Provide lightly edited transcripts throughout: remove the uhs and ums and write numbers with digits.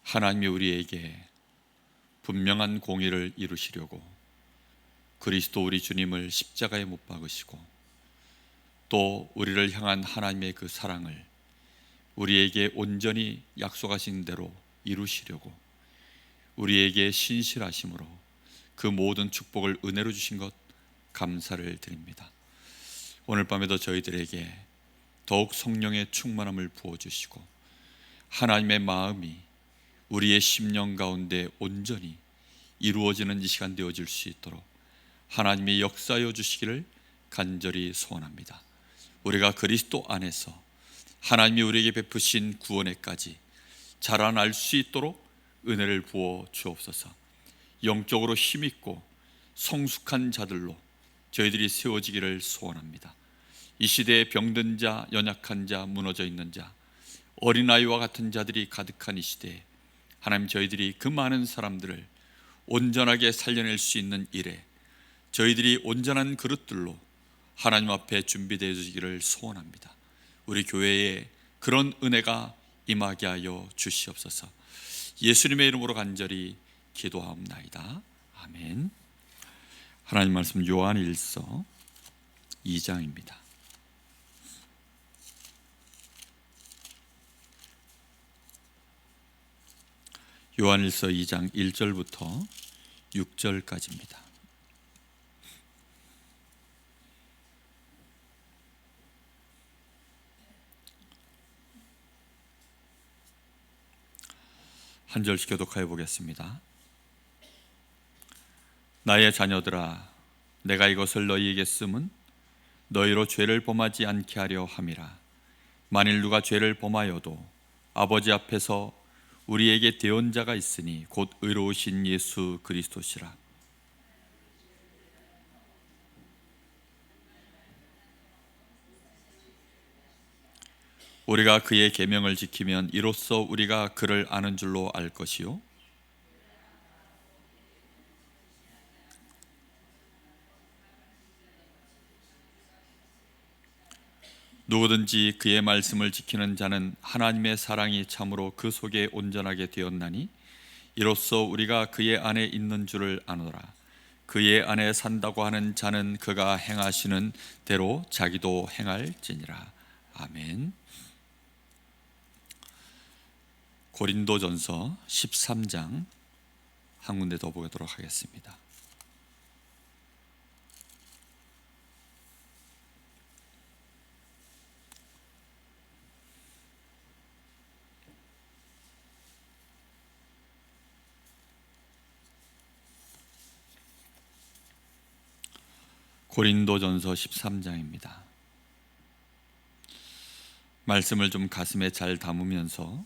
하나님이 우리에게 분명한 공의를 이루시려고 그리스도 우리 주님을 십자가에 못 박으시고 또 우리를 향한 하나님의 그 사랑을 우리에게 온전히 약속하신 대로 이루시려고 우리에게 신실하심으로 그 모든 축복을 은혜로 주신 것 감사를 드립니다. 오늘 밤에도 저희들에게 더욱 성령의 충만함을 부어주시고 하나님의 마음이 우리의 심령 가운데 온전히 이루어지는 이 시간 되어질 수 있도록 하나님이 역사하여 주시기를 간절히 소원합니다. 우리가 그리스도 안에서 하나님이 우리에게 베푸신 구원에까지 자라날 수 있도록 은혜를 부어 주옵소서. 영적으로 힘있고 성숙한 자들로 저희들이 세워지기를 소원합니다. 이 시대에 병든 자, 연약한 자, 무너져 있는 자, 어린아이와 같은 자들이 가득한 이 시대에 하나님, 저희들이 그 많은 사람들을 온전하게 살려낼 수 있는 일에 저희들이 온전한 그릇들로 하나님 앞에 준비되어 주시기를 소원합니다. 우리 교회에 그런 은혜가 임하게 하여 주시옵소서. 예수님의 이름으로 간절히 기도하옵나이다. 아멘. 하나님 말씀 요한일서 2장입니다. 요한일서 2장 1절부터 6절까지입니다. 한 절씩 교독하여 보겠습니다. 나의 자녀들아, 내가 이것을 너희에게 쓰면 너희로 죄를 범하지 않게 하려 함이라. 만일 누가 죄를 범하여도 아버지 앞에서 우리에게 대언자가 있으니 곧 의로우신 예수 그리스도시라. 우리가 그의 계명을 지키면 이로써 우리가 그를 아는 줄로 알 것이요 누구든지 그의 말씀을 지키는 자는 하나님의 사랑이 참으로 그 속에 온전하게 되었나니 이로써 우리가 그의 안에 있는 줄을 아노라. 그의 안에 산다고 하는 자는 그가 행하시는 대로 자기도 행할지니라. 아멘. 고린도전서 13장 한 군데 더 보도록 하겠습니다. 고린도전서 13장입니다. 말씀을 좀 가슴에 잘 담으면서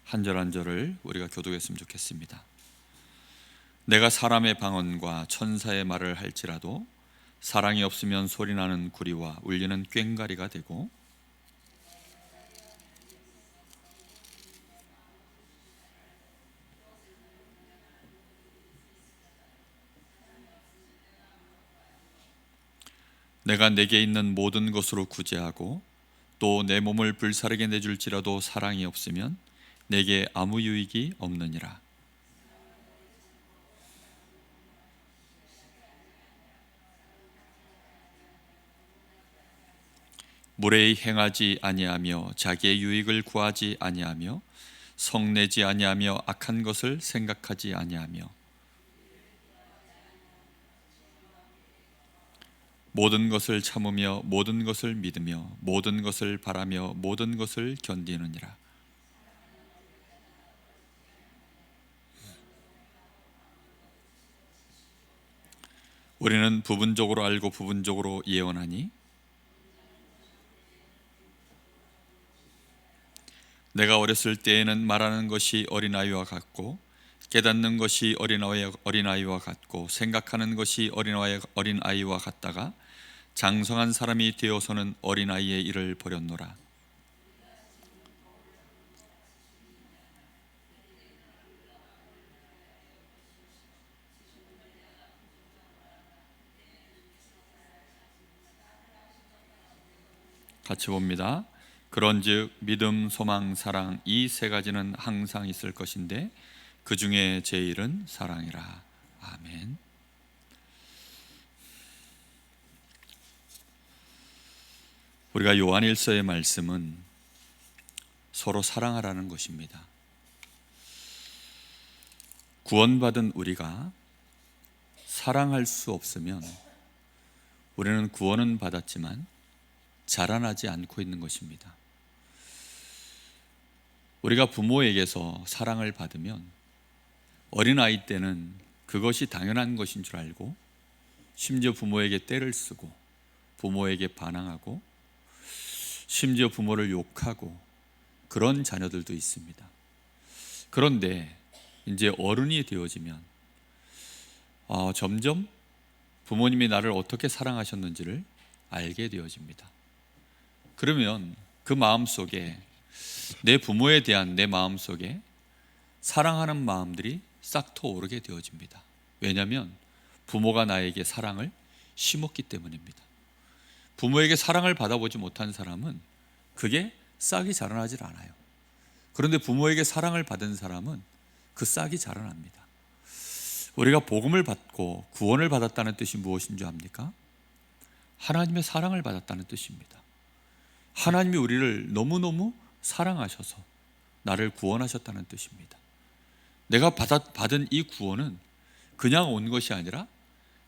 한 절 한 절을 우리가 교독했으면 좋겠습니다. 내가 사람의 방언과 천사의 말을 할지라도 사랑이 없으면 소리나는 구리와 울리는 꽹과리가 되고 내가 내게 있는 모든 것으로 구제하고 또 내 몸을 불사르게 내줄지라도 사랑이 없으면 내게 아무 유익이 없느니라. 무례히 행하지 아니하며 자기의 유익을 구하지 아니하며 성내지 아니하며 악한 것을 생각하지 아니하며 모든 것을 참으며 모든 것을 믿으며 모든 것을 바라며 모든 것을 견디느니라. 우리는 부분적으로 알고 부분적으로 예언하니 내가 어렸을 때에는 말하는 것이 어린아이와 같고 깨닫는 것이 어린아이와 같고 생각하는 것이 어린아이와 같다가 장성한 사람이 되어서는 어린아이의 일을 버렸노라. 같이 봅니다. 그런즉 믿음, 소망, 사랑 이 세 가지는 항상 있을 것인데 그 중에 제일은 사랑이라. 아멘. 우리가 요한일서의 말씀은 서로 사랑하라는 것입니다. 구원받은 우리가 사랑할 수 없으면 우리는 구원은 받았지만 자라나지 않고 있는 것입니다. 우리가 부모에게서 사랑을 받으면 어린아이 때는 그것이 당연한 것인 줄 알고 심지어 부모에게 떼를 쓰고 부모에게 반항하고 심지어 부모를 욕하고 그런 자녀들도 있습니다. 그런데 이제 어른이 되어지면 점점 부모님이 나를 어떻게 사랑하셨는지를 알게 되어집니다. 그러면 그 마음속에 내 부모에 대한 내 마음속에 사랑하는 마음들이 싹 트오르게 되어집니다. 왜냐하면 부모가 나에게 사랑을 심었기 때문입니다. 부모에게 사랑을 받아보지 못한 사람은 그게 싹이 자라나질 않아요. 그런데 부모에게 사랑을 받은 사람은 그 싹이 자라납니다. 우리가 복음을 받고 구원을 받았다는 뜻이 무엇인 줄 압니까? 하나님의 사랑을 받았다는 뜻입니다. 하나님이 우리를 너무너무 사랑하셔서 나를 구원하셨다는 뜻입니다. 내가 받은 이 구원은 그냥 온 것이 아니라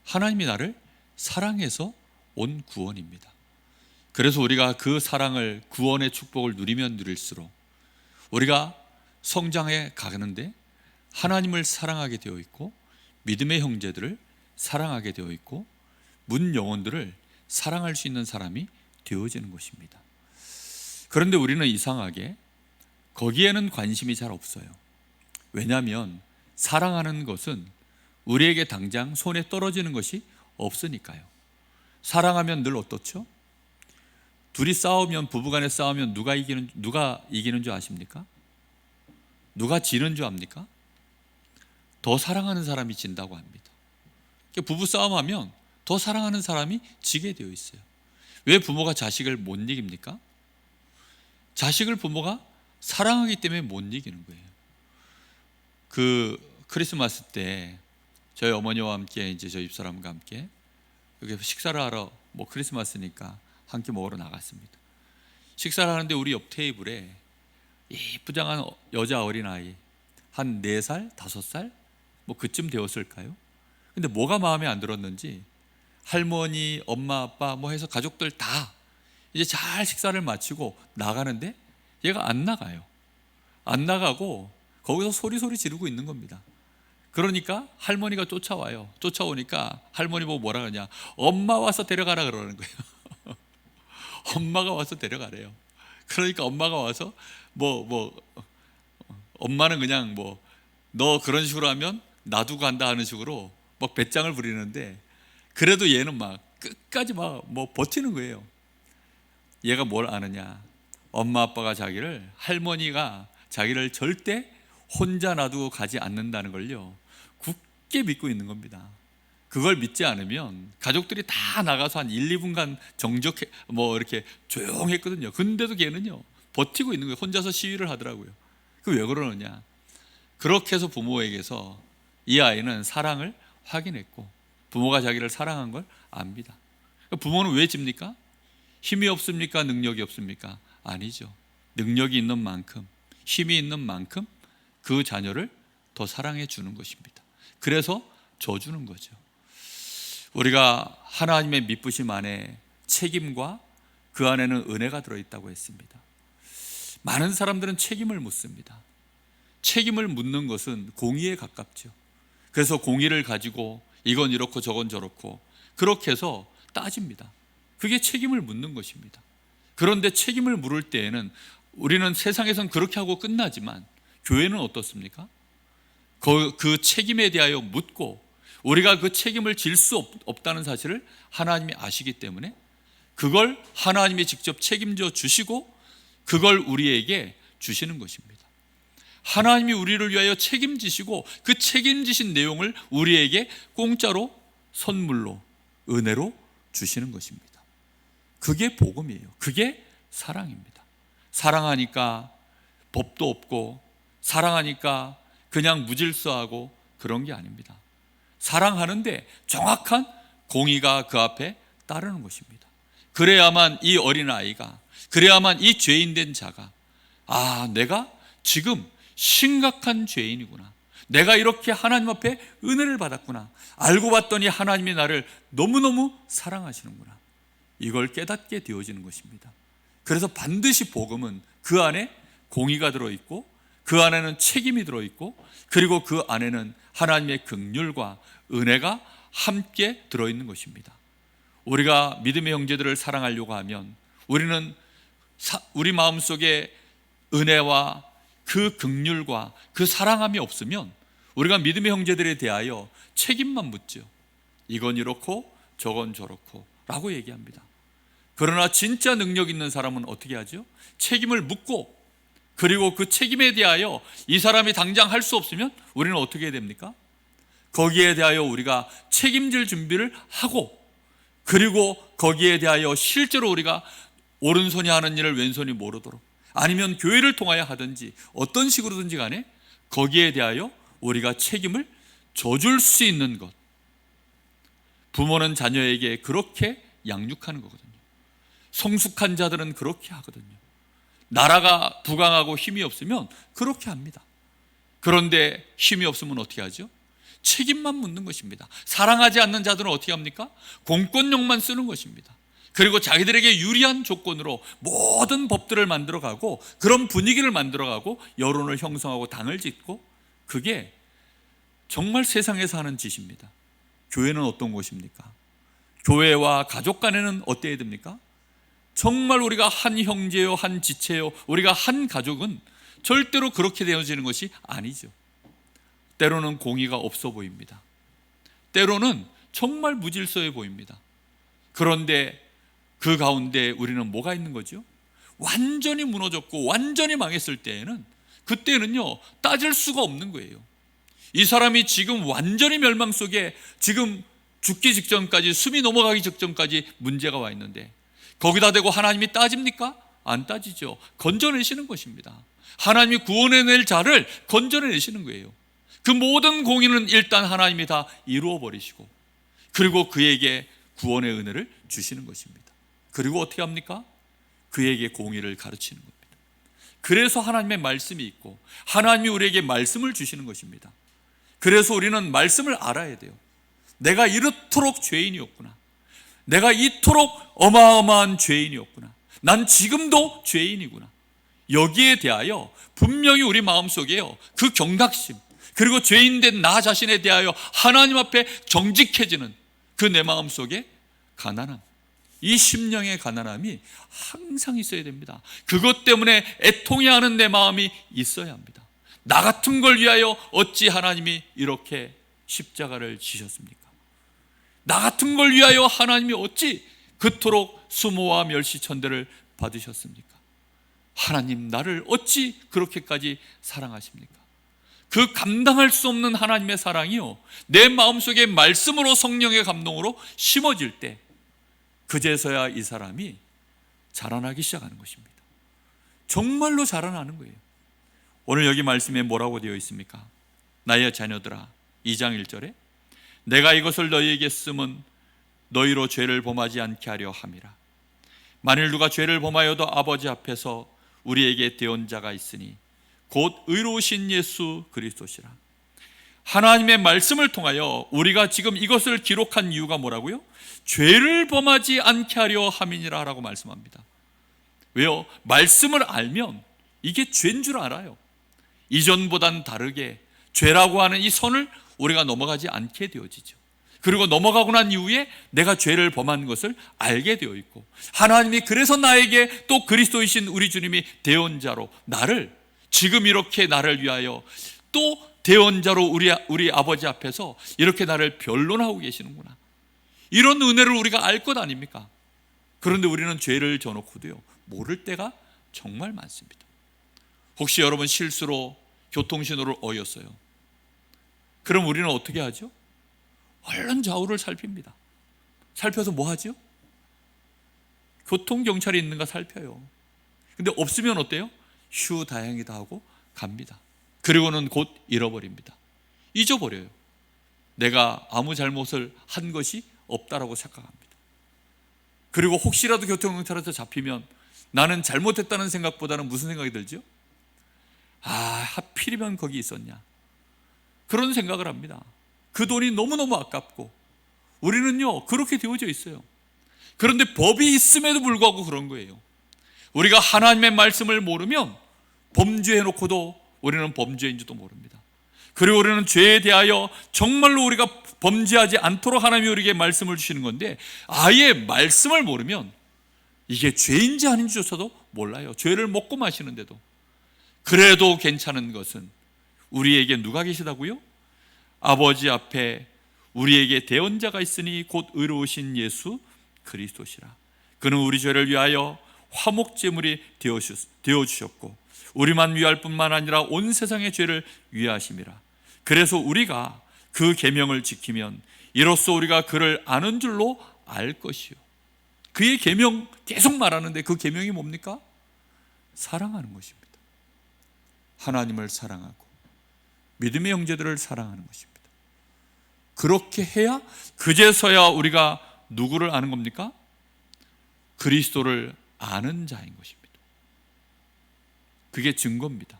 하나님이 나를 사랑해서 온 구원입니다. 그래서 우리가 그 사랑을, 구원의 축복을 누리면 누릴수록 우리가 성장해 가는데 하나님을 사랑하게 되어 있고 믿음의 형제들을 사랑하게 되어 있고 문 영혼들을 사랑할 수 있는 사람이 되어지는 것입니다. 그런데 우리는 이상하게 거기에는 관심이 잘 없어요. 왜냐하면 사랑하는 것은 우리에게 당장 손에 떨어지는 것이 없으니까요. 사랑하면 늘 어떻죠? 둘이 싸우면, 부부간에 싸우면 누가 이기는 줄 아십니까? 누가 지는 줄 압니까? 더 사랑하는 사람이 진다고 합니다. 부부 싸움하면 더 사랑하는 사람이 지게 되어 있어요. 왜 부모가 자식을 못 이깁니까? 자식을 부모가 사랑하기 때문에 못 이기는 거예요. 그 크리스마스 때 저희 어머니와 함께 이제 저희 집사람과 함께 이렇게 식사를 하러 크리스마스니까 함께 먹으러 나갔습니다. 식사를 하는데 우리 옆 테이블에 예쁘장한 여자 어린아이 한 4살, 5살 그쯤 되었을까요? 근데 뭐가 마음에 안 들었는지 할머니, 엄마, 아빠 해서 가족들 다 이제 잘 식사를 마치고 나가는데 얘가 안 나가요. 안 나가고 거기서 소리 지르고 있는 겁니다. 그러니까 할머니가 쫓아와요. 쫓아오니까 할머니 보고 뭐라 그러냐, 엄마 와서 데려가라 그러는 거예요. 엄마가 와서 데려가래요. 그러니까 엄마가 와서 엄마는 그냥 너 그런 식으로 하면 놔두고 간다 하는 식으로 배짱을 부리는데, 그래도 얘는 끝까지 버티는 거예요. 얘가 뭘 아느냐, 엄마 아빠가 할머니가 자기를 절대 혼자 놔두고 가지 않는다는 걸요 굳게 믿고 있는 겁니다. 그걸 믿지 않으면 가족들이 다 나가서 한 1, 2분간 이렇게 조용했거든요. 근데도 걔는요 버티고 있는 거예요. 혼자서 시위를 하더라고요. 그 왜 그러느냐, 그렇게 해서 부모에게서 이 아이는 사랑을 확인했고 부모가 자기를 사랑한 걸 압니다. 부모는 왜 집니까? 힘이 없습니까? 능력이 없습니까? 아니죠. 능력이 있는 만큼, 힘이 있는 만큼 그 자녀를 더 사랑해 주는 것입니다. 그래서 줘주는 거죠. 우리가 하나님의 미쁘심 안에 책임과 그 안에는 은혜가 들어있다고 했습니다. 많은 사람들은 책임을 묻습니다. 책임을 묻는 것은 공의에 가깝죠. 그래서 공의를 가지고 이건 이렇고 저건 저렇고 그렇게 해서 따집니다. 그게 책임을 묻는 것입니다. 그런데 책임을 물을 때에는 우리는 세상에선 그렇게 하고 끝나지만 교회는 어떻습니까? 그 책임에 대하여 묻고 우리가 그 책임을 질 수 없다는 사실을 하나님이 아시기 때문에 그걸 하나님이 직접 책임져 주시고 그걸 우리에게 주시는 것입니다. 하나님이 우리를 위하여 책임지시고 그 책임지신 내용을 우리에게 공짜로 선물로 은혜로 주시는 것입니다. 그게 복음이에요. 그게 사랑입니다. 사랑하니까 법도 없고 사랑하니까 그냥 무질서하고 그런 게 아닙니다. 사랑하는데 정확한 공의가 그 앞에 따르는 것입니다. 그래야만 이 어린아이가, 그래야만 이 죄인된 자가, 아, 내가 지금 심각한 죄인이구나, 내가 이렇게 하나님 앞에 은혜를 받았구나, 알고 봤더니 하나님이 나를 너무너무 사랑하시는구나, 이걸 깨닫게 되어지는 것입니다. 그래서 반드시 복음은 그 안에 공의가 들어있고 그 안에는 책임이 들어있고 그리고 그 안에는 하나님의 긍휼과 은혜가 함께 들어있는 것입니다. 우리가 믿음의 형제들을 사랑하려고 하면 우리는 우리 마음속에 은혜와 그 긍휼과 그 사랑함이 없으면 우리가 믿음의 형제들에 대하여 책임만 묻죠. 이건 이렇고 저건 저렇고 라고 얘기합니다. 그러나 진짜 능력 있는 사람은 어떻게 하죠? 책임을 묻고 그리고 그 책임에 대하여 이 사람이 당장 할 수 없으면 우리는 어떻게 해야 됩니까? 거기에 대하여 우리가 책임질 준비를 하고 그리고 거기에 대하여 실제로 우리가 오른손이 하는 일을 왼손이 모르도록 아니면 교회를 통하여 하든지 어떤 식으로든지 간에 거기에 대하여 우리가 책임을 져줄 수 있는 것. 부모는 자녀에게 그렇게 양육하는 거거든요. 성숙한 자들은 그렇게 하거든요. 나라가 부강하고 힘이 없으면 그렇게 합니다. 그런데 힘이 없으면 어떻게 하죠? 책임만 묻는 것입니다. 사랑하지 않는 자들은 어떻게 합니까? 공권력만 쓰는 것입니다. 그리고 자기들에게 유리한 조건으로 모든 법들을 만들어가고 그런 분위기를 만들어가고 여론을 형성하고 당을 짓고, 그게 정말 세상에서 하는 짓입니다. 교회는 어떤 곳입니까? 교회와 가족 간에는 어때야 됩니까? 정말 우리가 한 형제요, 한 지체요, 우리가 한 가족은 절대로 그렇게 되어지는 것이 아니죠. 때로는 공의가 없어 보입니다. 때로는 정말 무질서해 보입니다. 그런데 그 가운데 우리는 뭐가 있는 거죠? 완전히 무너졌고 완전히 망했을 때에는, 그때는요 따질 수가 없는 거예요. 이 사람이 지금 완전히 멸망 속에 지금 죽기 직전까지, 숨이 넘어가기 직전까지 문제가 와 있는데 거기다 대고 하나님이 따집니까? 안 따지죠. 건져내시는 것입니다. 하나님이 구원해낼 자를 건져내시는 거예요. 그 모든 공의는 일단 하나님이 다 이루어 버리시고 그리고 그에게 구원의 은혜를 주시는 것입니다. 그리고 어떻게 합니까? 그에게 공의를 가르치는 겁니다. 그래서 하나님의 말씀이 있고 하나님이 우리에게 말씀을 주시는 것입니다. 그래서 우리는 말씀을 알아야 돼요. 내가 이렇도록 죄인이었구나, 내가 이토록 어마어마한 죄인이었구나, 난 지금도 죄인이구나. 여기에 대하여 분명히 우리 마음속에요 그 경각심, 그리고 죄인된 나 자신에 대하여 하나님 앞에 정직해지는 그 내 마음속에 가난함, 이 심령의 가난함이 항상 있어야 됩니다. 그것 때문에 애통해하는 내 마음이 있어야 합니다. 나 같은 걸 위하여 어찌 하나님이 이렇게 십자가를 지셨습니까? 나 같은 걸 위하여 하나님이 어찌 그토록 수모와 멸시천대를 받으셨습니까? 하나님, 나를 어찌 그렇게까지 사랑하십니까? 그 감당할 수 없는 하나님의 사랑이요, 내 마음속에 말씀으로 성령의 감동으로 심어질 때 그제서야 이 사람이 자라나기 시작하는 것입니다. 정말로 자라나는 거예요. 오늘 여기 말씀에 뭐라고 되어 있습니까? 나의 자녀들아, 2장 1절에 내가 이것을 너희에게 쓰면 너희로 죄를 범하지 않게 하려 함이라. 만일 누가 죄를 범하여도 아버지 앞에서 우리에게 대언자가 있으니 곧 의로우신 예수 그리스도시라. 하나님의 말씀을 통하여 우리가 지금 이것을 기록한 이유가 뭐라고요? 죄를 범하지 않게 하려 함이니라 라고 말씀합니다. 왜요? 말씀을 알면 이게 죄인 줄 알아요. 이전보단 다르게 죄라고 하는 이 선을 우리가 넘어가지 않게 되어지죠. 그리고 넘어가고 난 이후에 내가 죄를 범한 것을 알게 되어 있고, 하나님이 그래서 나에게 또 그리스도이신 우리 주님이 대언자로 나를, 지금 이렇게 나를 위하여 또 대언자로 우리 아버지 앞에서 이렇게 나를 변론하고 계시는구나, 이런 은혜를 우리가 알 것 아닙니까? 그런데 우리는 죄를 져놓고도요 모를 때가 정말 많습니다. 혹시 여러분 실수로 교통신호를 어겼어요? 그럼 우리는 어떻게 하죠? 얼른 좌우를 살핍니다. 살펴서 뭐 하죠? 교통경찰이 있는가 살펴요. 근데 없으면 어때요? 휴 다행이다 하고 갑니다. 그리고는 곧 잃어버립니다. 잊어버려요. 내가 아무 잘못을 한 것이 없다라고 생각합니다. 그리고 혹시라도 교통경찰에서 잡히면 나는 잘못했다는 생각보다는 무슨 생각이 들죠? 하필이면 거기 있었냐, 그런 생각을 합니다. 그 돈이 너무너무 아깝고. 우리는요 그렇게 되어져 있어요. 그런데 법이 있음에도 불구하고 그런 거예요. 우리가 하나님의 말씀을 모르면 범죄해놓고도 우리는 범죄인지도 모릅니다. 그리고 우리는 죄에 대하여 정말로 우리가 범죄하지 않도록 하나님이 우리에게 말씀을 주시는 건데, 아예 말씀을 모르면 이게 죄인지 아닌지조차도 몰라요. 죄를 먹고 마시는데도. 그래도 괜찮은 것은 우리에게 누가 계시다고요? 아버지 앞에 우리에게 대언자가 있으니 곧 의로우신 예수 그리스도시라. 그는 우리 죄를 위하여 화목제물이 되어주셨고 우리만 위할 뿐만 아니라 온 세상의 죄를 위하심이라. 그래서 우리가 그 계명을 지키면 이로써 우리가 그를 아는 줄로 알 것이요. 그의 계명 계속 말하는데 그 계명이 뭡니까? 사랑하는 것입니다. 하나님을 사랑하고 믿음의 형제들을 사랑하는 것입니다. 그렇게 해야 그제서야 우리가 누구를 아는 겁니까? 그리스도를 아는 자인 것입니다. 그게 증거입니다.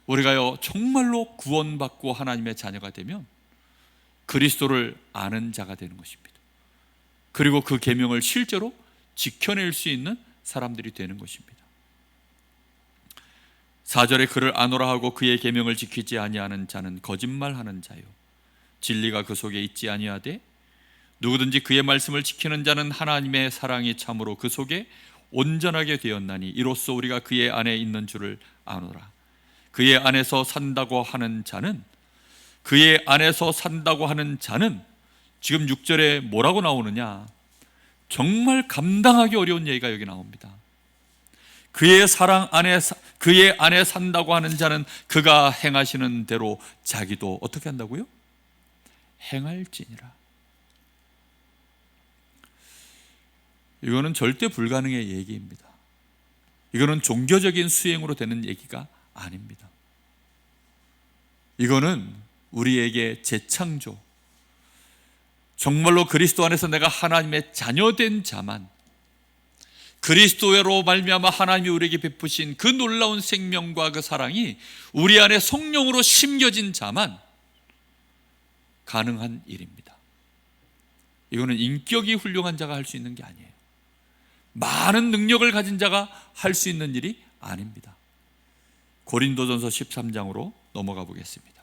우리가요 정말로 구원받고 하나님의 자녀가 되면 그리스도를 아는 자가 되는 것입니다. 그리고 그 계명을 실제로 지켜낼 수 있는 사람들이 되는 것입니다. 4절에 그를 아노라 하고 그의 계명을 지키지 아니하는 자는 거짓말하는 자요 진리가 그 속에 있지 아니하되 누구든지 그의 말씀을 지키는 자는 하나님의 사랑이 참으로 그 속에 온전하게 되었나니 이로써 우리가 그의 안에 있는 줄을 아노라. 그의 안에서 산다고 하는 자는 지금 6절에 뭐라고 나오느냐, 정말 감당하기 어려운 얘기가 여기 나옵니다. 그의 안에 산다고 하는 자는 그가 행하시는 대로 자기도 어떻게 한다고요? 행할지니라. 이거는 절대 불가능의 얘기입니다. 이거는 종교적인 수행으로 되는 얘기가 아닙니다. 이거는 우리에게 재창조, 정말로 그리스도 안에서 내가 하나님의 자녀된 자만, 그리스도로 말미암아 하나님이 우리에게 베푸신 그 놀라운 생명과 그 사랑이 우리 안에 성령으로 심겨진 자만 가능한 일입니다. 이거는 인격이 훌륭한 자가 할 수 있는 게 아니에요. 많은 능력을 가진 자가 할 수 있는 일이 아닙니다. 고린도전서 13장으로 넘어가 보겠습니다.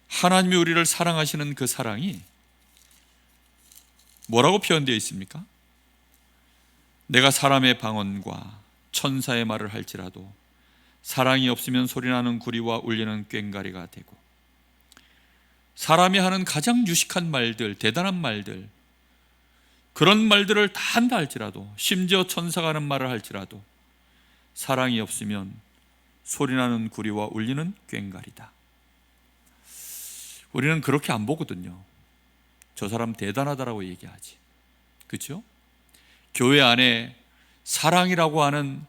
하나님이 우리를 사랑하시는 그 사랑이 뭐라고 표현되어 있습니까? 내가 사람의 방언과 천사의 말을 할지라도 사랑이 없으면 소리나는 구리와 울리는 꽹과리가 되고, 사람이 하는 가장 유식한 말들, 대단한 말들, 그런 말들을 다 한다 할지라도, 심지어 천사가 하는 말을 할지라도 사랑이 없으면 소리나는 구리와 울리는 꽹과리다. 우리는 그렇게 안 보거든요. 저 사람 대단하다라고 얘기하지. 그렇죠? 교회 안에 사랑이라고 하는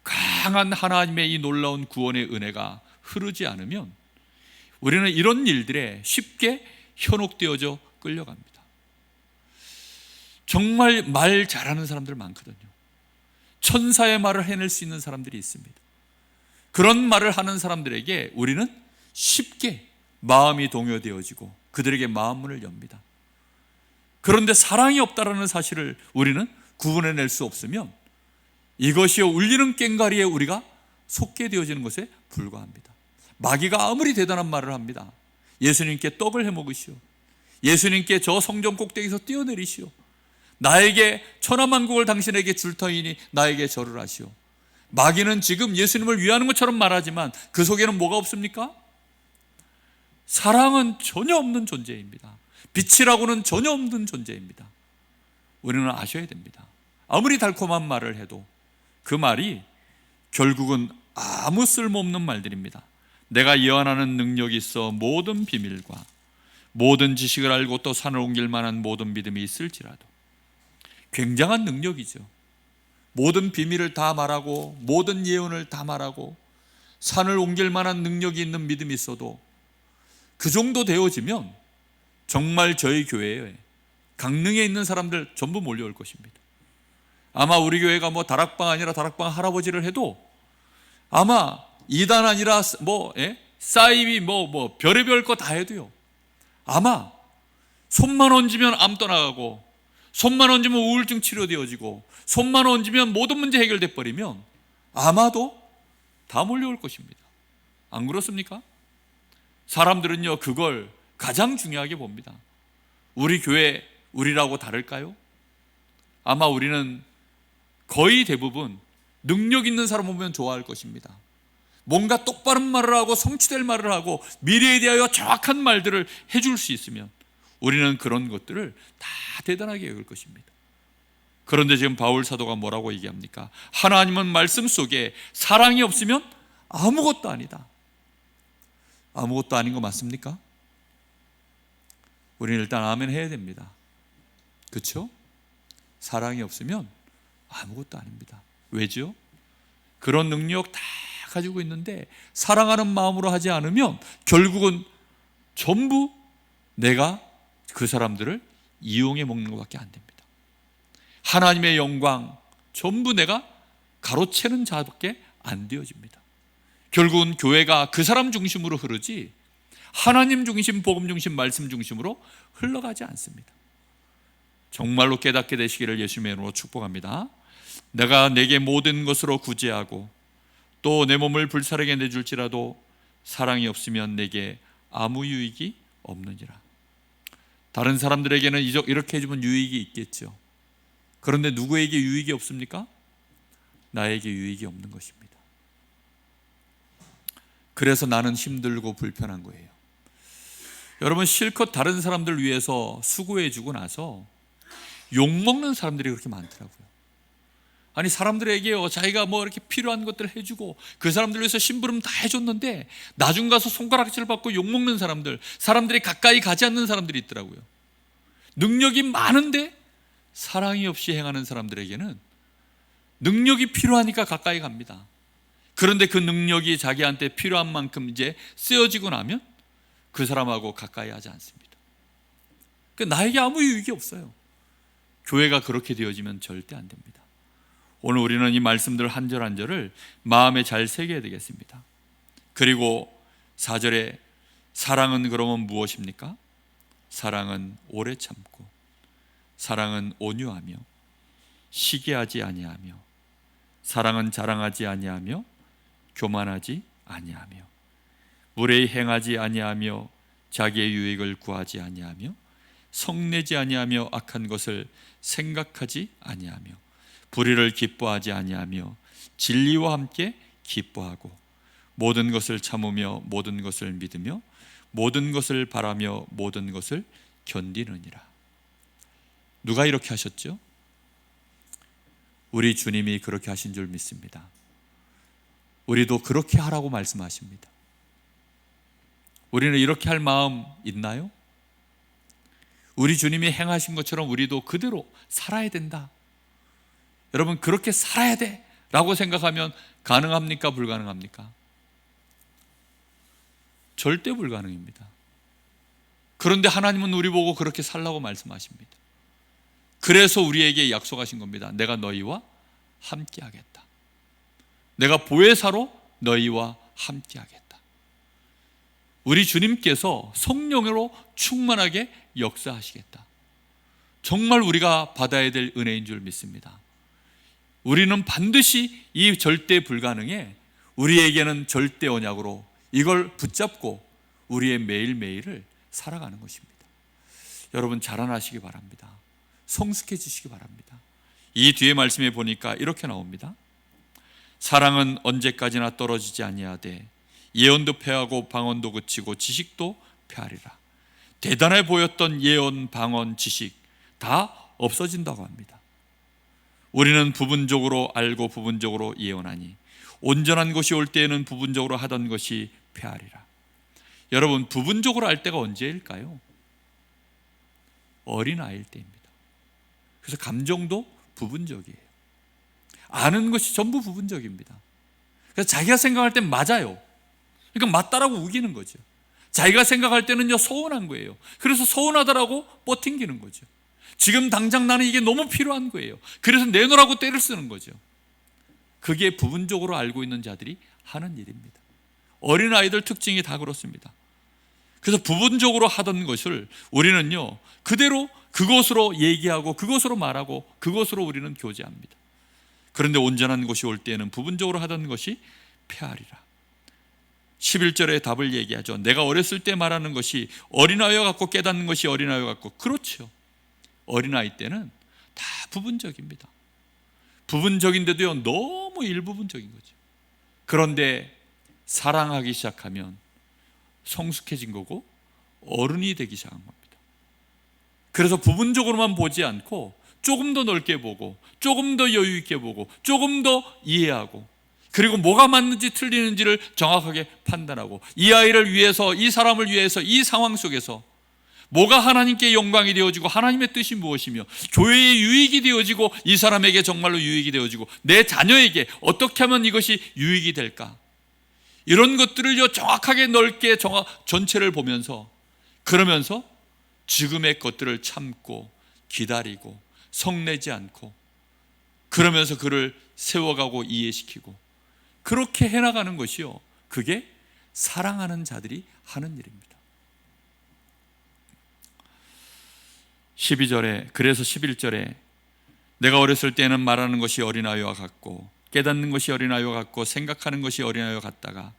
강한 하나님의 이 놀라운 구원의 은혜가 흐르지 않으면 우리는 이런 일들에 쉽게 현혹되어져 끌려갑니다. 정말 말 잘하는 사람들 많거든요. 천사의 말을 해낼 수 있는 사람들이 있습니다. 그런 말을 하는 사람들에게 우리는 쉽게 마음이 동요되어지고 그들에게 마음문을 엽니다. 그런데 사랑이 없다라는 사실을 우리는 구분해낼 수 없으면 이것이요 울리는 꽹과리에 우리가 속게 되어지는 것에 불과합니다. 마귀가 아무리 대단한 말을 합니다. 예수님께 떡을 해먹으시오, 예수님께 저 성전 꼭대기에서 뛰어내리시오, 나에게 천하만국을 당신에게 줄 터이니 나에게 절을 하시오. 마귀는 지금 예수님을 위하는 것처럼 말하지만 그 속에는 뭐가 없습니까? 사랑은 전혀 없는 존재입니다. 빛이라고는 전혀 없는 존재입니다. 우리는 아셔야 됩니다. 아무리 달콤한 말을 해도 그 말이 결국은 아무 쓸모없는 말들입니다. 내가 예언하는 능력이 있어 모든 비밀과 모든 지식을 알고 또 산을 옮길 만한 모든 믿음이 있을지라도 굉장한 능력이죠. 모든 비밀을 다 말하고 모든 예언을 다 말하고 산을 옮길 만한 능력이 있는 믿음이 있어도 그 정도 되어지면 정말 저희 교회에 강릉에 있는 사람들 전부 몰려올 것입니다. 아마 우리 교회가 뭐 다락방 아니라 다락방 할아버지를 해도 아마 2단 아니라 사이비 별의별 거 다 해도요, 아마 손만 얹으면 암 떠나가고 손만 얹으면 우울증 치료되어지고 손만 얹으면 모든 문제 해결돼 버리면 아마도 다 몰려올 것입니다. 안 그렇습니까? 사람들은요 그걸 가장 중요하게 봅니다. 우리 교회 우리라고 다를까요? 아마 우리는 거의 대부분 능력 있는 사람 보면 좋아할 것입니다. 뭔가 똑바른 말을 하고 성취될 말을 하고 미래에 대하여 정확한 말들을 해줄 수 있으면 우리는 그런 것들을 다 대단하게 여길 것입니다. 그런데 지금 바울 사도가 뭐라고 얘기합니까? 하나님은 말씀 속에 사랑이 없으면 아무것도 아니다. 아무것도 아닌 거 맞습니까? 우리는 일단 아멘 해야 됩니다. 그렇죠? 사랑이 없으면 아무것도 아닙니다. 왜죠? 그런 능력 다 가지고 있는데 사랑하는 마음으로 하지 않으면 결국은 전부 내가 그 사람들을 이용해 먹는 것밖에 안 됩니다. 하나님의 영광 전부 내가 가로채는 자밖에 안 되어집니다. 결국은 교회가 그 사람 중심으로 흐르지 하나님 중심, 복음 중심, 말씀 중심으로 흘러가지 않습니다. 정말로 깨닫게 되시기를 예수님의 이름으로 축복합니다. 내가 내게 모든 것으로 구제하고 또 내 몸을 불사르게 내줄지라도 사랑이 없으면 내게 아무 유익이 없느니라. 다른 사람들에게는 이렇게 해주면 유익이 있겠죠. 그런데 누구에게 유익이 없습니까? 나에게 유익이 없는 것입니다. 그래서 나는 힘들고 불편한 거예요. 여러분, 실컷 다른 사람들 위해서 수고해주고 나서 욕먹는 사람들이 그렇게 많더라고요. 아니, 사람들에게요, 자기가 뭐 이렇게 필요한 것들을 해주고 그 사람들 위해서 심부름 다 해줬는데 나중 가서 손가락질 받고 욕먹는 사람들, 사람들이 가까이 가지 않는 사람들이 있더라고요. 능력이 많은데 사랑이 없이 행하는 사람들에게는 능력이 필요하니까 가까이 갑니다. 그런데 그 능력이 자기한테 필요한 만큼 이제 쓰여지고 나면 그 사람하고 가까이 하지 않습니다. 그러니까 나에게 아무 유익이 없어요. 교회가 그렇게 되어지면 절대 안 됩니다. 오늘 우리는 이 말씀들 한 절 한 절을 마음에 잘 새겨야 되겠습니다. 그리고 4절에 사랑은 그러면 무엇입니까? 사랑은 오래 참고, 사랑은 온유하며, 시기하지 아니하며, 사랑은 자랑하지 아니하며, 교만하지 아니하며, 무례히 행하지 아니하며, 자기의 유익을 구하지 아니하며, 성내지 아니하며, 악한 것을 생각하지 아니하며, 불의를 기뻐하지 아니하며, 진리와 함께 기뻐하고, 모든 것을 참으며, 모든 것을 믿으며, 모든 것을 바라며, 모든 것을 견디느니라. 누가 이렇게 하셨죠? 우리 주님이 그렇게 하신 줄 믿습니다. 우리도 그렇게 하라고 말씀하십니다. 우리는 이렇게 할 마음 있나요? 우리 주님이 행하신 것처럼 우리도 그대로 살아야 된다. 여러분, 그렇게 살아야 돼 라고 생각하면 가능합니까? 불가능합니까? 절대 불가능입니다. 그런데 하나님은 우리 보고 그렇게 살라고 말씀하십니다. 그래서 우리에게 약속하신 겁니다. 내가 너희와 함께 하겠다. 내가 보혜사로 너희와 함께 하겠다. 우리 주님께서 성령으로 충만하게 역사하시겠다. 정말 우리가 받아야 될 은혜인 줄 믿습니다. 우리는 반드시 이 절대 불가능에 우리에게는 절대 언약으로 이걸 붙잡고 우리의 매일매일을 살아가는 것입니다. 여러분, 자라나시기 바랍니다. 성숙해지시기 바랍니다. 이 뒤에 말씀에 보니까 이렇게 나옵니다. 사랑은 언제까지나 떨어지지 아니하되 예언도 패하고 방언도 그치고 지식도 패하리라. 대단해 보였던 예언, 방언, 지식 다 없어진다고 합니다. 우리는 부분적으로 알고 부분적으로 예언하니 온전한 것이 올 때에는 부분적으로 하던 것이 패하리라. 여러분, 부분적으로 할 때가 언제일까요? 어린아이일 때입니다. 그래서 감정도 부분적이에요. 아는 것이 전부 부분적입니다. 그래서 자기가 생각할 땐 맞아요. 그러니까 맞다라고 우기는 거죠. 자기가 생각할 때는요 서운한 거예요. 그래서 서운하다라고 뻗팅기는 거죠. 지금 당장 나는 이게 너무 필요한 거예요. 그래서 내놓으라고 때를 쓰는 거죠. 그게 부분적으로 알고 있는 자들이 하는 일입니다. 어린아이들 특징이 다 그렇습니다. 그래서 부분적으로 하던 것을 우리는요 그대로 그것으로 얘기하고 그것으로 말하고 그것으로 우리는 교제합니다. 그런데 온전한 것이 올 때에는 부분적으로 하던 것이 패하리라. 11절의 답을 얘기하죠. 내가 어렸을 때 말하는 것이 어린아이와 같고 깨닫는 것이 어린아이와 같고. 그렇죠. 어린아이 때는 다 부분적입니다. 부분적인데도요 너무 일부분적인 거죠. 그런데 사랑하기 시작하면 성숙해진 거고 어른이 되기 시작한 겁니다. 그래서 부분적으로만 보지 않고 조금 더 넓게 보고 조금 더 여유 있게 보고 조금 더 이해하고 그리고 뭐가 맞는지 틀리는지를 정확하게 판단하고 이 아이를 위해서 이 사람을 위해서 이 상황 속에서 뭐가 하나님께 영광이 되어지고 하나님의 뜻이 무엇이며 교회의 유익이 되어지고 이 사람에게 정말로 유익이 되어지고 내 자녀에게 어떻게 하면 이것이 유익이 될까, 이런 것들을 정확하게 넓게 전체를 보면서 그러면서 지금의 것들을 참고 기다리고 성내지 않고 그러면서 그를 세워가고 이해시키고 그렇게 해나가는 것이요 그게 사랑하는 자들이 하는 일입니다. 12절에 그래서 11절에 내가 어렸을 때는 말하는 것이 어린아이와 같고 깨닫는 것이 어린아이와 같고 생각하는 것이 어린아이와 같다가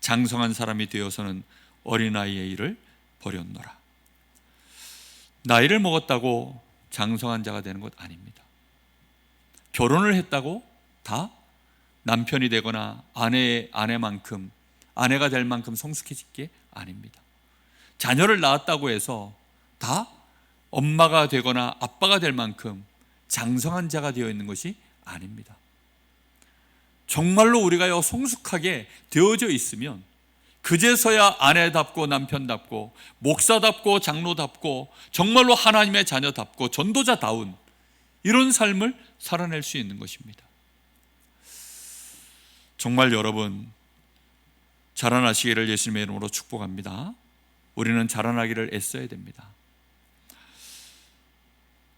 장성한 사람이 되어서는 어린아이의 일을 버렸노라. 나이를 먹었다고 장성한 자가 되는 것 아닙니다. 결혼을 했다고 다 남편이 되거나 아내만큼 아내가 될 만큼 성숙해질 게 아닙니다. 자녀를 낳았다고 해서 다 엄마가 되거나 아빠가 될 만큼 장성한 자가 되어 있는 것이 아닙니다. 정말로 우리가 성숙하게 되어져 있으면 그제서야 아내답고 남편답고 목사답고 장로답고 정말로 하나님의 자녀답고 전도자다운 이런 삶을 살아낼 수 있는 것입니다. 정말 여러분 자라나시기를 예수님의 이름으로 축복합니다. 우리는 자라나기를 애써야 됩니다.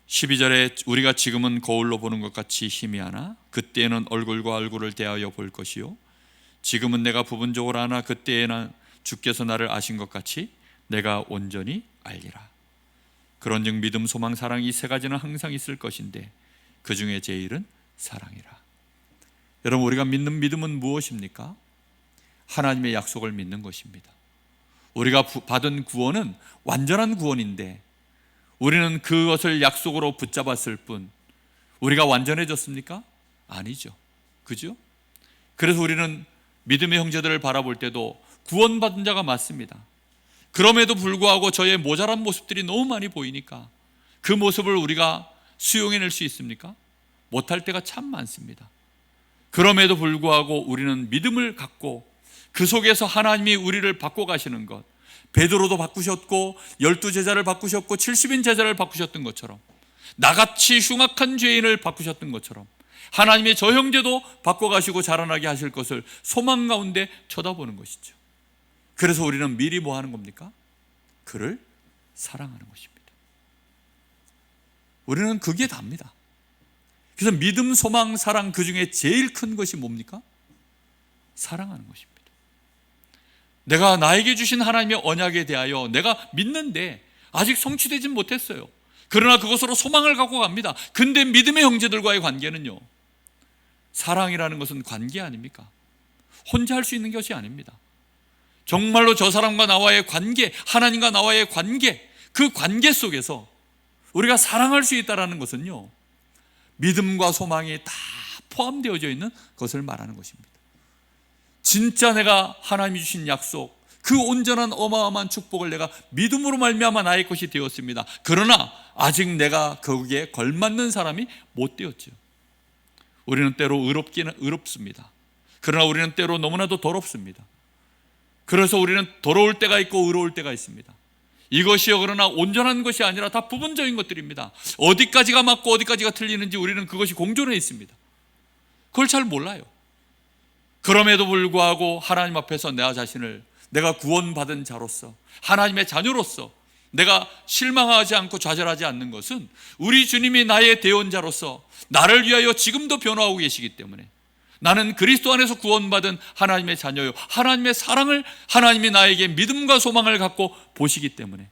12절에 우리가 지금은 거울로 보는 것 같이 희미하나 그때에는 얼굴과 얼굴을 대하여 볼 것이요 지금은 내가 부분적으로 아나 그때에는 주께서 나를 아신 것 같이 내가 온전히 알리라. 그런즉 믿음, 소망, 사랑 이 세 가지는 항상 있을 것인데 그 중에 제일은 사랑이라. 여러분 우리가 믿는 믿음은 무엇입니까? 하나님의 약속을 믿는 것입니다. 우리가 받은 구원은 완전한 구원인데 우리는 그것을 약속으로 붙잡았을 뿐 우리가 완전해졌습니까? 아니죠. 그죠? 그래서 우리는 믿음의 형제들을 바라볼 때도 구원받은 자가 맞습니다. 그럼에도 불구하고 저의 모자란 모습들이 너무 많이 보이니까 그 모습을 우리가 수용해낼 수 있습니까? 못할 때가 참 많습니다. 그럼에도 불구하고 우리는 믿음을 갖고 그 속에서 하나님이 우리를 바꿔가시는 것, 베드로도 바꾸셨고 12제자를 바꾸셨고 70인 제자를 바꾸셨던 것처럼 나같이 흉악한 죄인을 바꾸셨던 것처럼 하나님의 저 형제도 바꿔가시고 자라나게 하실 것을 소망 가운데 쳐다보는 것이죠. 그래서 우리는 미리 뭐 하는 겁니까? 그를 사랑하는 것입니다. 우리는 그게 답니다. 그래서 믿음, 소망, 사랑 그 중에 제일 큰 것이 뭡니까? 사랑하는 것입니다. 내가 나에게 주신 하나님의 언약에 대하여 내가 믿는데 아직 성취되진 못했어요. 그러나 그것으로 소망을 갖고 갑니다. 근데 믿음의 형제들과의 관계는요, 사랑이라는 것은 관계 아닙니까? 혼자 할 수 있는 것이 아닙니다. 정말로 저 사람과 나와의 관계, 하나님과 나와의 관계, 그 관계 속에서 우리가 사랑할 수 있다는 것은요, 믿음과 소망이 다 포함되어져 있는 것을 말하는 것입니다. 진짜 내가 하나님이 주신 약속, 그 온전한 어마어마한 축복을 내가 믿음으로 말미암아 나의 것이 되었습니다. 그러나 아직 내가 거기에 걸맞는 사람이 못 되었죠. 우리는 때로 의롭습니다. 그러나 우리는 때로 너무나도 더럽습니다. 그래서 우리는 더러울 때가 있고 의로울 때가 있습니다. 이것이요 그러나 온전한 것이 아니라 다 부분적인 것들입니다. 어디까지가 맞고 어디까지가 틀리는지 우리는 그것이 공존해 있습니다. 그걸 잘 몰라요. 그럼에도 불구하고 하나님 앞에서 내 자신을 내가 구원받은 자로서, 하나님의 자녀로서 내가 실망하지 않고 좌절하지 않는 것은 우리 주님이 나의 대원자로서 나를 위하여 지금도 변화하고 계시기 때문에, 나는 그리스도 안에서 구원받은 하나님의 자녀요, 하나님의 사랑을 하나님이 나에게 믿음과 소망을 갖고 보시기 때문에,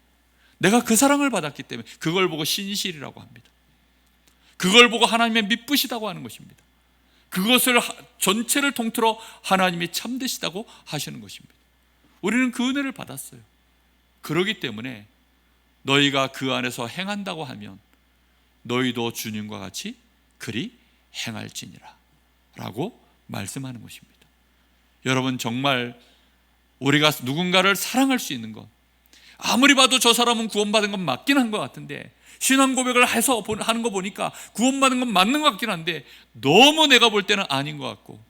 내가 그 사랑을 받았기 때문에 그걸 보고 신실이라고 합니다. 그걸 보고 하나님의 미쁘시다고 하는 것입니다. 그것을 전체를 통틀어 하나님이 참되시다고 하시는 것입니다. 우리는 그 은혜를 받았어요. 그렇기 때문에 너희가 그 안에서 행한다고 하면 너희도 주님과 같이 그리 행할지니라 라고 말씀하는 것입니다. 여러분, 정말 우리가 누군가를 사랑할 수 있는 것, 아무리 봐도 저 사람은 구원받은 건 맞긴 한 것 같은데, 신앙 고백을 해서 하는 거 보니까 구원받은 건 맞는 것 같긴 한데 너무 내가 볼 때는 아닌 것 같고,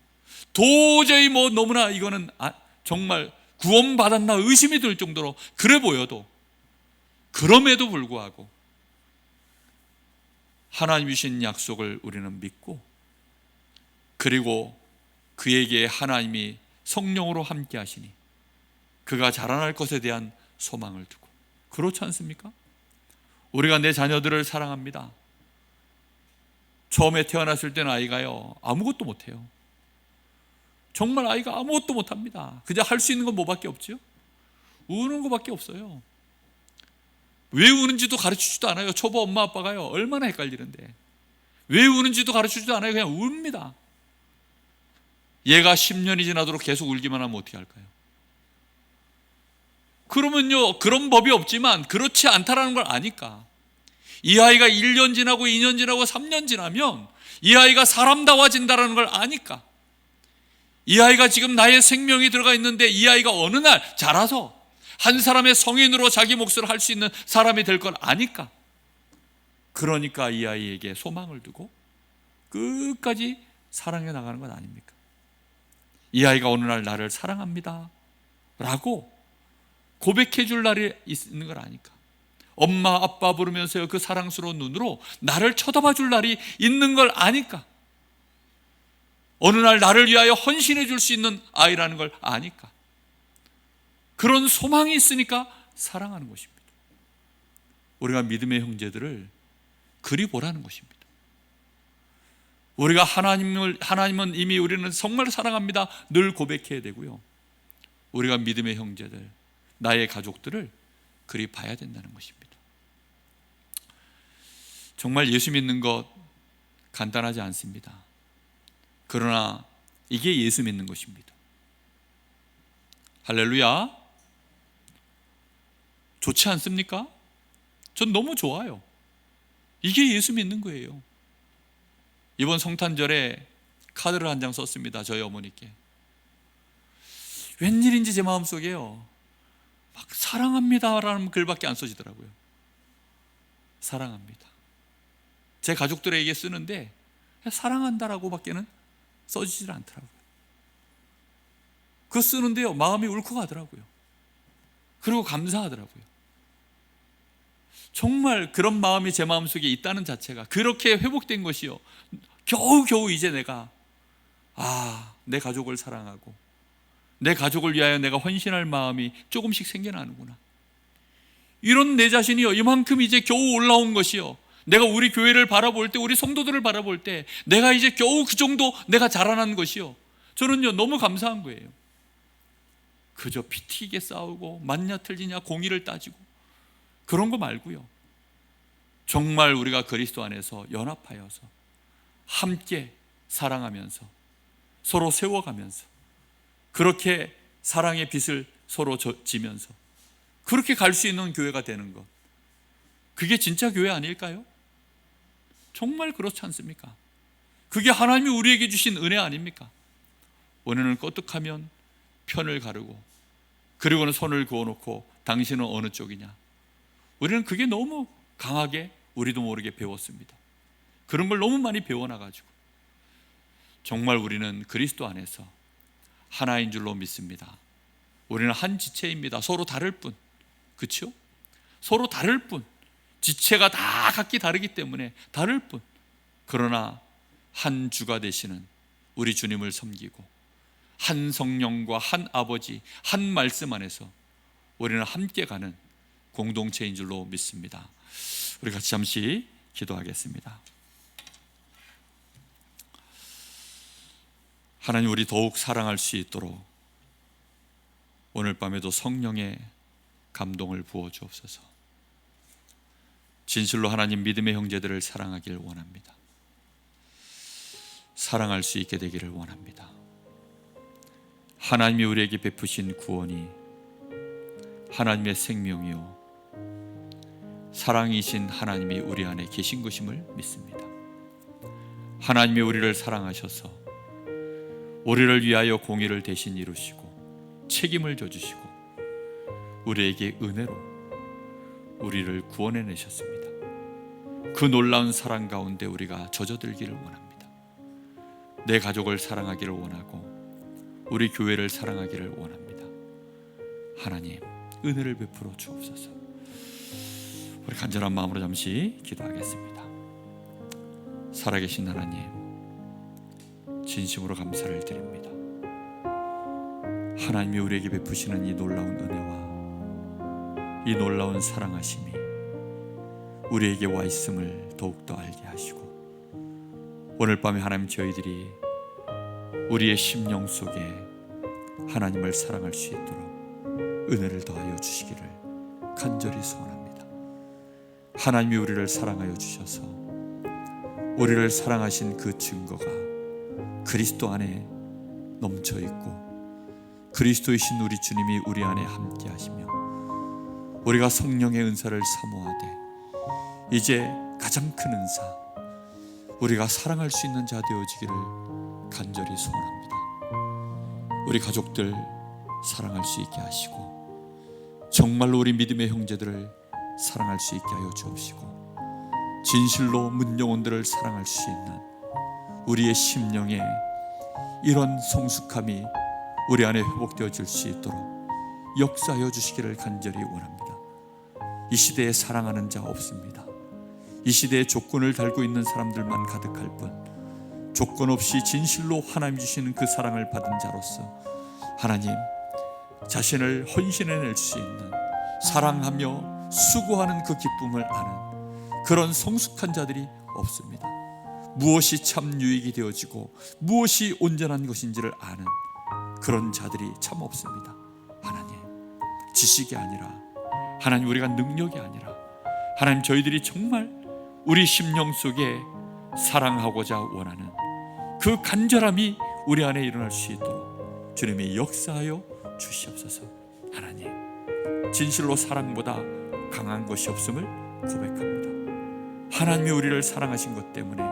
도저히 너무나 이거는 정말 구원받았나 의심이 들 정도로 그래 보여도, 그럼에도 불구하고 하나님 주신 약속을 우리는 믿고, 그리고 그에게 하나님이 성령으로 함께 하시니 그가 자라날 것에 대한 소망을 두고, 그렇지 않습니까? 우리가 내 자녀들을 사랑합니다. 처음에 태어났을 때는 아이가요 아무것도 못해요. 정말 아이가 아무것도 못합니다. 그저 할 수 있는 건 뭐밖에 없죠? 우는 것밖에 없어요. 왜 우는지도 가르치지도 않아요. 초보 엄마 아빠가요 얼마나 헷갈리는데, 왜 우는지도 가르치지도 않아요. 그냥 웁니다. 얘가 10년이 지나도록 계속 울기만 하면 어떻게 할까요? 그러면요, 그런 법이 없지만 그렇지 않다라는 걸 아니까, 이 아이가 1년 지나고 2년 지나고 3년 지나면 이 아이가 사람다워진다는 걸 아니까, 이 아이가 지금 나의 생명이 들어가 있는데 이 아이가 어느 날 자라서 한 사람의 성인으로 자기 몫을 할 수 있는 사람이 될 걸 아니까, 그러니까 이 아이에게 소망을 두고 끝까지 사랑해 나가는 것 아닙니까? 이 아이가 어느 날 나를 사랑합니다 라고 고백해 줄 날이 있는 걸 아니까, 엄마 아빠 부르면서 그 사랑스러운 눈으로 나를 쳐다봐 줄 날이 있는 걸 아니까, 어느 날 나를 위하여 헌신해 줄 수 있는 아이라는 걸 아니까, 그런 소망이 있으니까 사랑하는 것입니다. 우리가 믿음의 형제들을 그리 보라는 것입니다. 우리가 하나님은 이미 우리는 정말 사랑합니다 늘 고백해야 되고요, 우리가 믿음의 형제들, 나의 가족들을 그리 봐야 된다는 것입니다. 정말 예수 믿는 것 간단하지 않습니다. 그러나 이게 예수 믿는 것입니다. 할렐루야. 좋지 않습니까? 전 너무 좋아요. 이게 예수 믿는 거예요. 이번 성탄절에 카드를 한 장 썼습니다. 저희 어머니께. 웬일인지 제 마음속에요 막 사랑합니다라는 글밖에 안 써지더라고요. 사랑합니다. 제 가족들에게 쓰는데 사랑한다라고 밖에는 써지질 않더라고요. 그거 쓰는데요 마음이 울컥하더라고요. 그리고 감사하더라고요. 정말 그런 마음이 제 마음속에 있다는 자체가, 그렇게 회복된 것이요, 겨우겨우 이제 내가 내 가족을 사랑하고 내 가족을 위하여 내가 헌신할 마음이 조금씩 생겨나는구나, 이런 내 자신이요 이만큼 이제 겨우 올라온 것이요, 내가 우리 교회를 바라볼 때, 우리 성도들을 바라볼 때 내가 이제 겨우 그 정도 내가 자라난 것이요, 저는요 너무 감사한 거예요. 그저 피 튀게 싸우고 맞냐 틀리냐 공의를 따지고 그런 거 말고요, 정말 우리가 그리스도 안에서 연합하여서 함께 사랑하면서 서로 세워가면서 그렇게 사랑의 빛을 서로 지면서 그렇게 갈 수 있는 교회가 되는 것, 그게 진짜 교회 아닐까요? 정말 그렇지 않습니까? 그게 하나님이 우리에게 주신 은혜 아닙니까? 오늘은 껐득하면 편을 가르고 그리고는 손을 그어놓고 당신은 어느 쪽이냐, 우리는 그게 너무 강하게 우리도 모르게 배웠습니다. 그런 걸 너무 많이 배워놔가지고 정말 우리는 그리스도 안에서 하나인 줄로 믿습니다. 우리는 한 지체입니다. 서로 다를 뿐, 그렇죠? 서로 다를 뿐, 지체가 다 각기 다르기 때문에 다를 뿐, 그러나 한 주가 되시는 우리 주님을 섬기고 한 성령과 한 아버지, 한 말씀 안에서 우리는 함께 가는 공동체인 줄로 믿습니다. 우리 같이 잠시 기도하겠습니다. 하나님, 우리 더욱 사랑할 수 있도록 오늘 밤에도 성령의 감동을 부어 주옵소서. 진실로 하나님, 믿음의 형제들을 사랑하기를 원합니다. 사랑할 수 있게 되기를 원합니다. 하나님이 우리에게 베푸신 구원이 하나님의 생명이요 사랑이신 하나님이 우리 안에 계신 것임을 믿습니다. 하나님이 우리를 사랑하셔서 우리를 위하여 공의를 대신 이루시고 책임을 져주시고 우리에게 은혜로 우리를 구원해내셨습니다. 그 놀라운 사랑 가운데 우리가 젖어들기를 원합니다. 내 가족을 사랑하기를 원하고 우리 교회를 사랑하기를 원합니다. 하나님, 은혜를 베풀어 주옵소서. 우리 간절한 마음으로 잠시 기도하겠습니다. 살아계신 하나님, 진심으로 감사를 드립니다. 하나님이 우리에게 베푸시는 이 놀라운 은혜와 이 놀라운 사랑하심이 우리에게 와 있음을 더욱더 알게 하시고, 오늘 밤에 하나님, 저희들이 우리의 심령 속에 하나님을 사랑할 수 있도록 은혜를 더하여 주시기를 간절히 소원합니다. 하나님이 우리를 사랑하여 주셔서 우리를 사랑하신 그 증거가 그리스도 안에 넘쳐 있고, 그리스도이신 우리 주님이 우리 안에 함께 하시며 우리가 성령의 은사를 사모하되 이제 가장 큰 은사, 우리가 사랑할 수 있는 자 되어지기를 간절히 소원합니다. 우리 가족들 사랑할 수 있게 하시고 정말로 우리 믿음의 형제들을 사랑할 수 있게 하여 주옵시고, 진실로 문영혼들을 사랑할 수 있는 우리의 심령에 이런 성숙함이 우리 안에 회복되어질 수 있도록 역사하여 주시기를 간절히 원합니다. 이 시대에 사랑하는 자 없습니다. 이 시대에 조건을 달고 있는 사람들만 가득할 뿐, 조건 없이 진실로 하나님 주시는 그 사랑을 받은 자로서 하나님 자신을 헌신해낼 수 있는, 사랑하며 수고하는 그 기쁨을 아는 그런 성숙한 자들이 없습니다. 무엇이 참 유익이 되어지고 무엇이 온전한 것인지를 아는 그런 자들이 참 없습니다. 하나님, 지식이 아니라 하나님, 우리가 능력이 아니라 하나님, 저희들이 정말 우리 심령 속에 사랑하고자 원하는 그 간절함이 우리 안에 일어날 수 있도록 주님이 역사하여 주시옵소서. 하나님, 진실로 사랑보다 강한 것이 없음을 고백합니다. 하나님이 우리를 사랑하신 것 때문에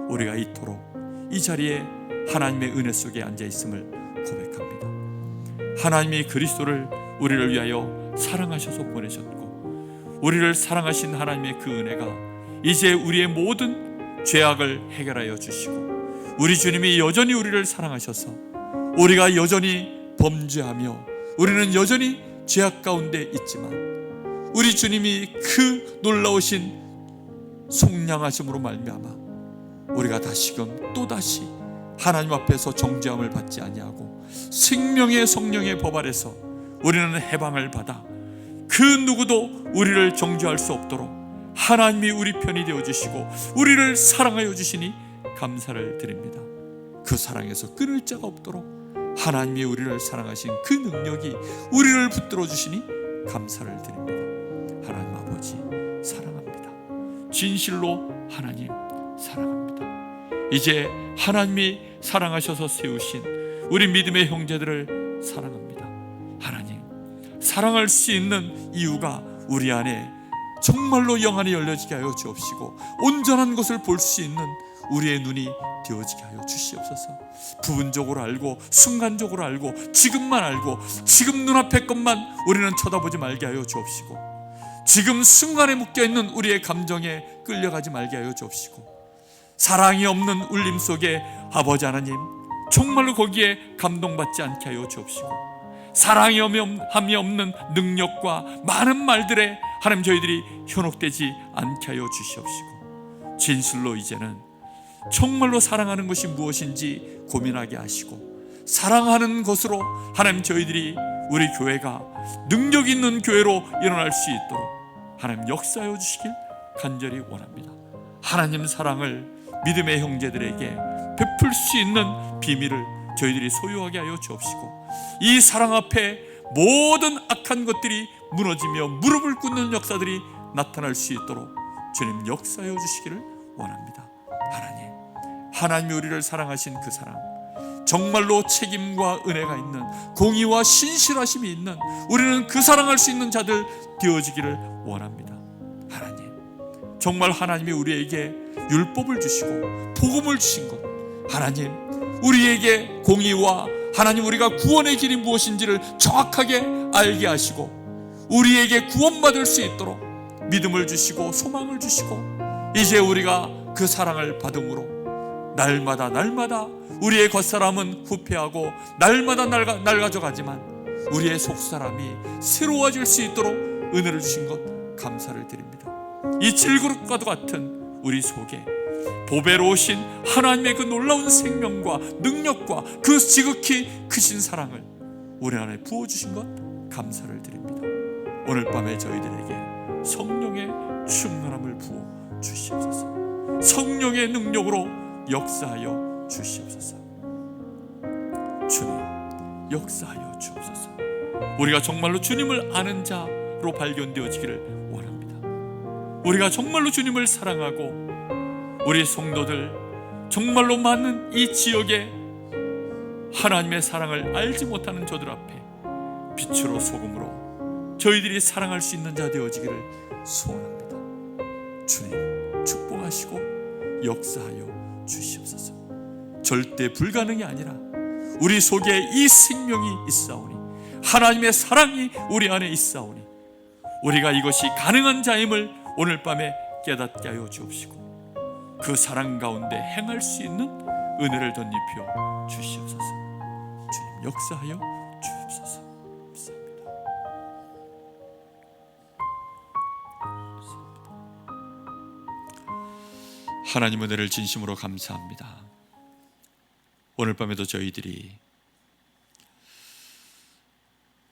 우리가 이토록 이 자리에 하나님의 은혜 속에 앉아 있음을 고백합니다. 하나님이 그리스도를 우리를 위하여 사랑하셔서 보내셨고, 우리를 사랑하신 하나님의 그 은혜가 이제 우리의 모든 죄악을 해결하여 주시고, 우리 주님이 여전히 우리를 사랑하셔서 우리가 여전히 범죄하며 우리는 여전히 죄악 가운데 있지만 우리 주님이 그 놀라우신 속량하심으로 말미암아 우리가 다시금 또다시 하나님 앞에서 정죄함을 받지 아니하고 생명의 성령의 법 아래서 우리는 해방을 받아 그 누구도 우리를 정죄할 수 없도록 하나님이 우리 편이 되어주시고 우리를 사랑하여 주시니 감사를 드립니다. 그 사랑에서 끊을 자가 없도록 하나님이 우리를 사랑하신 그 능력이 우리를 붙들어 주시니 감사를 드립니다. 하나님 아버지 사랑합니다. 진실로 하나님 사랑합니다. 이제 하나님이 사랑하셔서 세우신 우리 믿음의 형제들을 사랑합니다. 하나님, 사랑할 수 있는 이유가 우리 안에 정말로 영안이 열려지게 하여 주옵시고 온전한 것을 볼 수 있는 우리의 눈이 되어지게 하여 주시옵소서. 부분적으로 알고 순간적으로 알고 지금만 알고 지금 눈앞의 것만 우리는 쳐다보지 말게 하여 주옵시고, 지금 순간에 묶여있는 우리의 감정에 끌려가지 말게 하여 주옵시고, 사랑이 없는 울림 속에 아버지 하나님 정말로 거기에 감동받지 않게 하여 주옵시고, 사랑이 함이 없는 능력과 많은 말들에 하나님, 저희들이 현혹되지 않게 하여 주시옵시고, 진실로 이제는 정말로 사랑하는 것이 무엇인지 고민하게 하시고, 사랑하는 것으로 하나님, 저희들이 우리 교회가 능력 있는 교회로 일어날 수 있도록 하나님 역사하여 주시길 간절히 원합니다. 하나님 사랑을 믿음의 형제들에게 베풀 수 있는 비밀을 저희들이 소유하게 하여 주옵시고, 이 사랑 앞에 모든 악한 것들이 무너지며 무릎을 꿇는 역사들이 나타날 수 있도록 주님 역사하여 주시기를 원합니다. 하나님이 우리를 사랑하신 그 사랑, 정말로 책임과 은혜가 있는, 공의와 신실하심이 있는, 우리는 그 사랑할 수 있는 자들 되어지기를 원합니다. 하나님, 정말 하나님이 우리에게 율법을 주시고 복음을 주신 것, 하나님 우리에게 공의와 하나님 우리가 구원의 길이 무엇인지를 정확하게 알게 하시고, 우리에게 구원받을 수 있도록 믿음을 주시고 소망을 주시고, 이제 우리가 그 사랑을 받음으로 날마다 우리의 겉사람은 후패하고 날마다 낡아져가지만 우리의 속사람이 새로워질 수 있도록 은혜를 주신 것 감사를 드립니다. 이 질그릇과도 같은 우리 속에 보배로우신 하나님의 그 놀라운 생명과 능력과 그 지극히 크신 사랑을 우리 안에 부어주신 것 감사를 드립니다. 오늘 밤에 저희들에게 성령의 충만함을 부어 주시옵소서. 성령의 능력으로 역사하여 주시옵소서. 주님 역사하여 주옵소서. 우리가 정말로 주님을 아는 자로 발견되어지기를 원합니다. 우리가 정말로 주님을 사랑하고 우리 성도들 정말로 많은 이 지역에 하나님의 사랑을 알지 못하는 저들 앞에 빛으로 소금으로 저희들이 사랑할 수 있는 자 되어지기를 소원합니다. 주님 축복하시고 역사하여 주시옵소서. 절대 불가능이 아니라 우리 속에 이 생명이 있사오니, 하나님의 사랑이 우리 안에 있사오니, 우리가 이것이 가능한 자임을 오늘 밤에 깨닫게 하여 주옵시고, 그 사랑 가운데 행할 수 있는 은혜를 덧입혀 주시옵소서. 주님 역사하여 주옵소서. 감사합니다. 하나님 은혜를 진심으로 감사합니다. 오늘 밤에도 저희들이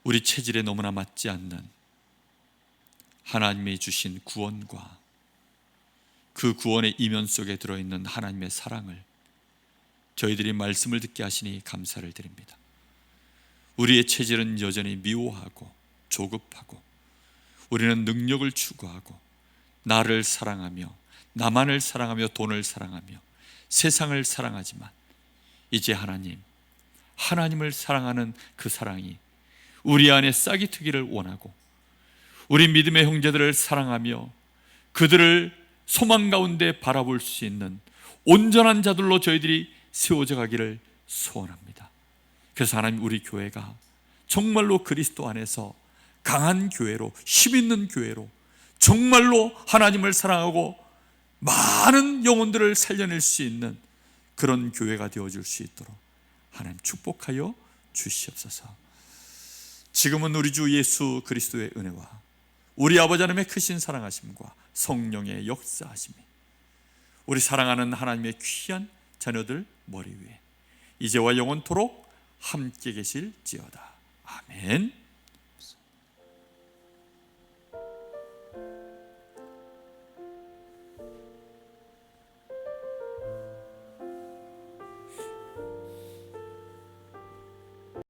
우리 체질에 너무나 맞지 않는 하나님이 주신 구원과 그 구원의 이면 속에 들어있는 하나님의 사랑을 저희들이 말씀을 듣게 하시니 감사를 드립니다. 우리의 체질은 여전히 미워하고 조급하고, 우리는 능력을 추구하고 나를 사랑하며 나만을 사랑하며 돈을 사랑하며 세상을 사랑하지만, 이제 하나님을 사랑하는 그 사랑이 우리 안에 싹이 트기를 원하고, 우리 믿음의 형제들을 사랑하며 그들을 소망 가운데 바라볼 수 있는 온전한 자들로 저희들이 세워져 가기를 소원합니다. 그래서 하나님, 우리 교회가 정말로 그리스도 안에서 강한 교회로, 힘있는 교회로, 정말로 하나님을 사랑하고 많은 영혼들을 살려낼 수 있는 그런 교회가 되어줄 수 있도록 하나님 축복하여 주시옵소서. 지금은 우리 주 예수 그리스도의 은혜와 우리 아버지 하나님의 크신 사랑하심과 성령의 역사하심이 우리 사랑하는 하나님의 귀한 자녀들 머리 위에 이제와 영원토록 함께 계실지어다. 아멘.